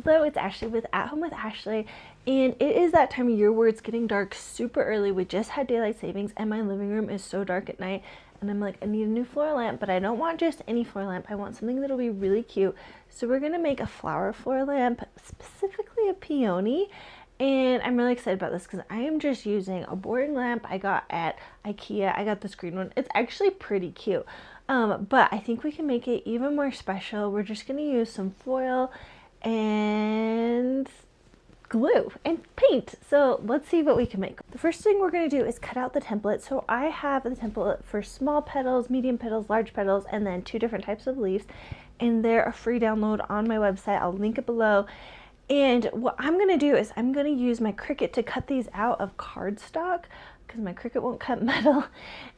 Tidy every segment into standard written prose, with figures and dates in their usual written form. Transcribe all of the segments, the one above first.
Hello, it's Ashley with At Home with Ashley, and it is that time of year where it's getting dark super early. We just had daylight savings and my living room is so dark at night, and I'm like, I need a new floor lamp, but I don't want just any floor lamp. I want something that'll be really cute. So we're gonna make a flower floor lamp, specifically a peony. And I'm really excited about this because I am just using a boring lamp I got at Ikea. I got this green one. It's actually pretty cute. But I think we can make it even more special. We're just going to use some foil and glue and paint. So let's see what we can make. The first thing we're going to do is cut out the template. So I have the template for small petals, medium petals, large petals, and then 2 different types of leaves. And they're a free download on my website. I'll link it below. And what I'm going to do is I'm going to use my Cricut to cut these out of cardstock because my Cricut won't cut metal.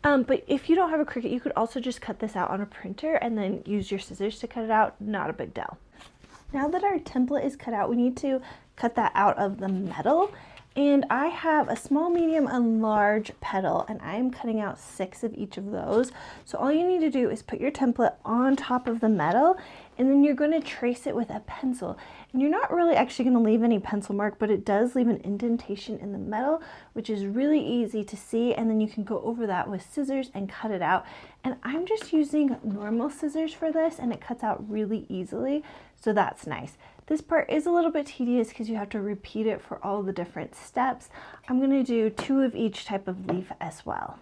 But if you don't have a Cricut, you could also just cut this out on a printer and then use your scissors to cut it out. Not a big deal. Now that our template is cut out, we need to cut that out of the metal. And I have a small, medium, and large petal, and I am cutting out 6 of each of those. So all you need to do is put your template on top of the metal, and then you're going to trace it with a pencil. And you're not really actually going to leave any pencil mark, but it does leave an indentation in the metal, which is really easy to see. And then you can go over that with scissors and cut it out. And I'm just using normal scissors for this, and it cuts out really easily, so that's nice. This part is a little bit tedious because you have to repeat it for all the different steps. I'm going to do 2 of each type of leaf as well.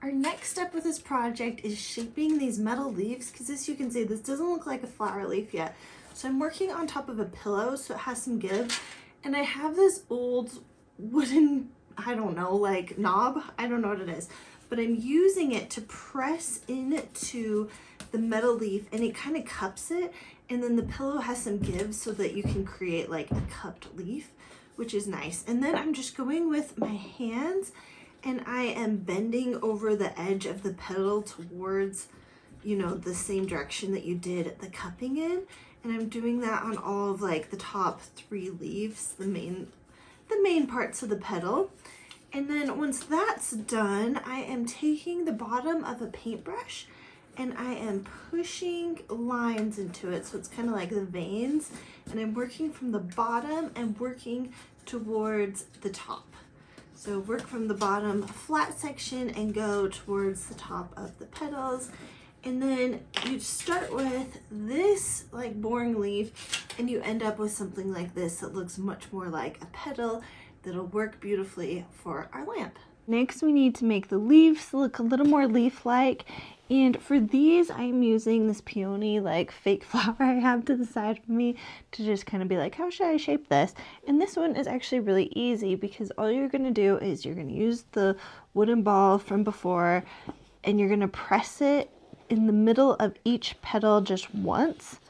Our next step with this project is shaping these metal leaves, because as you can see, this doesn't look like a flower leaf yet. So I'm working on top of a pillow so it has some give, and I have this old wooden, I don't know, like knob, I don't know what it is, but I'm using it to press into the metal leaf, and it kind of cups it, and then the pillow has some give so that you can create like a cupped leaf, which is nice. And then I'm just going with my hands, and I am bending over the edge of the petal towards, you know, the same direction that you did the cupping in. And I'm doing that on all of like the top 3 leaves, the main parts of the petal. And then once that's done, I am taking the bottom of a paintbrush and I am pushing lines into it. So it's kind of like the veins, and I'm working from the bottom and working towards the top. So work from the bottom flat section and go towards the top of the petals. And then you start with this like boring leaf, and you end up with something like this that looks much more like a petal that'll work beautifully for our lamp. Next, we need to make the leaves look a little more leaf-like. And for these, I'm using this peony, like fake flower I have to the side of me to just kind of be like, how should I shape this? And this one is actually really easy because all you're going to do is you're going to use the wooden ball from before, and you're going to press it in the middle of each petal just once.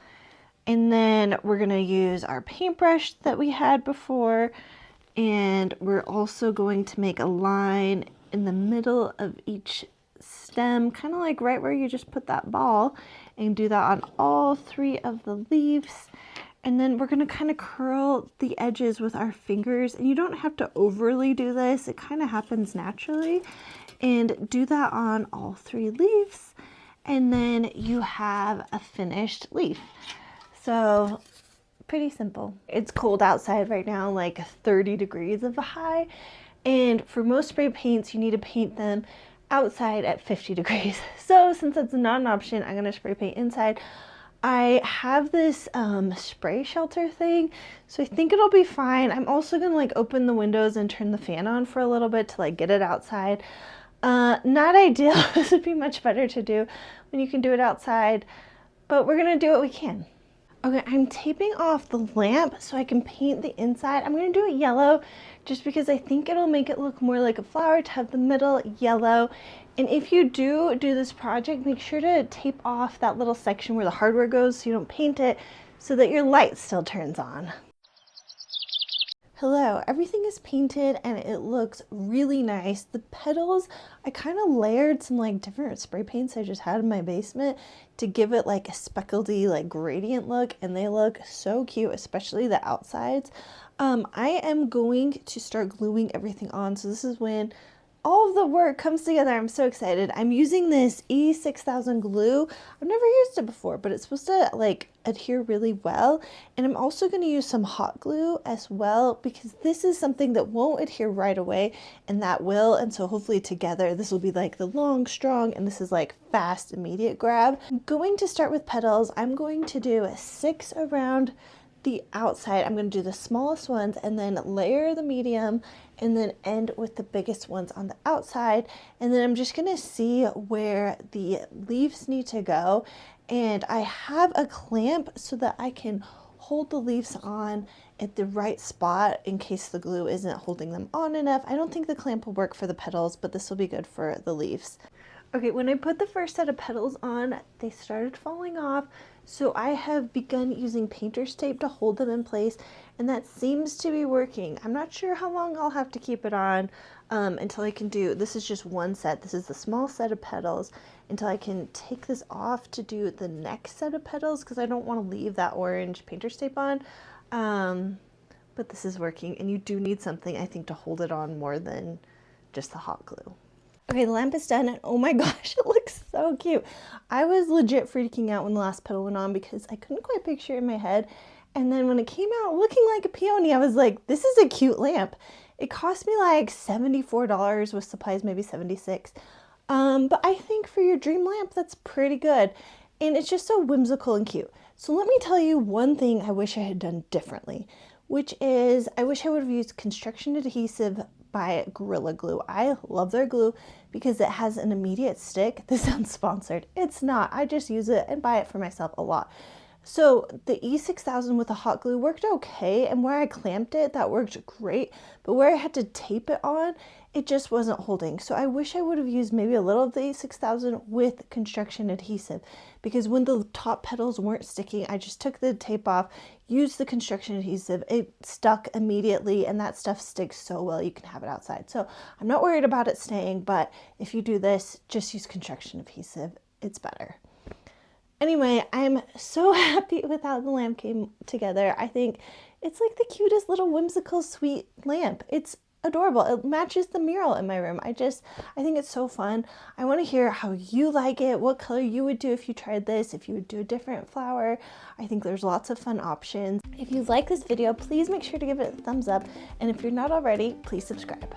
And then we're going to use our paintbrush that we had before, and we're also going to make a line in the middle of each stem, kind of like right where you just put that ball, and do that on all 3 of the leaves. And then we're going to kind of curl the edges with our fingers, and you don't have to overly do this, it kind of happens naturally, and do that on all 3 leaves, and then you have a finished leaf. So pretty simple. It's cold outside right now, like 30 degrees of a high, and for most spray paints you need to paint them outside at 50 degrees. So since that's not an option, I'm gonna spray paint inside. I have this spray shelter thing, so I think it'll be fine. I'm also gonna like open the windows and turn the fan on for a little bit to like get it outside. Not ideal. This would be much better to do when you can do it outside, but we're gonna do what we can. Okay, I'm taping off the lamp so I can paint the inside. I'm going to do it yellow just because I think it'll make it look more like a flower to have the middle yellow. And if you do this project, make sure to tape off that little section where the hardware goes so you don't paint it, so that your light still turns on. Hello, everything is painted and it looks really nice. The petals, I kind of layered some like different spray paints I just had in my basement to give it like a speckledy like gradient look, and they look so cute, especially the outsides. I am going to start gluing everything on, so this is when all of the work comes together. I'm so excited. I'm using this E6000 glue. I've never used it before, but it's supposed to like adhere really well. And I'm also going to use some hot glue as well, because this is something that won't adhere right away and that will. And so hopefully together this will be like the long, strong, and this is like fast, immediate grab. I'm going to start with petals. I'm going to do 6 around the outside. I'm going to do the smallest ones and then layer the medium and then end with the biggest ones on the outside. And then I'm just going to see where the leaves need to go. And I have a clamp so that I can hold the leaves on at the right spot in case the glue isn't holding them on enough. I don't think the clamp will work for the petals, but this will be good for the leaves. Okay, when I put the first set of petals on, they started falling off. So I have begun using painter's tape to hold them in place, and that seems to be working. I'm not sure how long I'll have to keep it on until I can do, this is just one set. This is the small set of petals, until I can take this off to do the next set of petals, because I don't want to leave that orange painter's tape on. But this is working, and you do need something, I think, to hold it on more than just the hot glue. Okay, the lamp is done, and oh my gosh, it looks so cute. I was legit freaking out when the last petal went on because I couldn't quite picture it in my head. And then when it came out looking like a peony, I was like, this is a cute lamp. It cost me like $74 with supplies, maybe 76. But I think for your dream lamp, that's pretty good. And it's just so whimsical and cute. So let me tell you one thing I wish I had done differently, which is I wish I would have used construction adhesive by Gorilla Glue. I love their glue because it has an immediate stick. This sounds sponsored. It's not. I just use it and buy it for myself a lot. So the E6000 with the hot glue worked okay, and where I clamped it, that worked great, but where I had to tape it on, it just wasn't holding. So I wish I would have used maybe a little of the E6000 with construction adhesive, because when the top petals weren't sticking, I just took the tape off, used the construction adhesive, it stuck immediately, and that stuff sticks so well you can have it outside. So I'm not worried about it staying, but if you do this, just use construction adhesive. It's better. Anyway, I'm so happy with how the lamp came together. I think it's like the cutest little whimsical sweet lamp. It's adorable. It matches the mural in my room. I think it's so fun. I want to hear how you like it, what color you would do if you tried this, if you would do a different flower. I think there's lots of fun options. If you like this video, please make sure to give it a thumbs up. And if you're not already, please subscribe.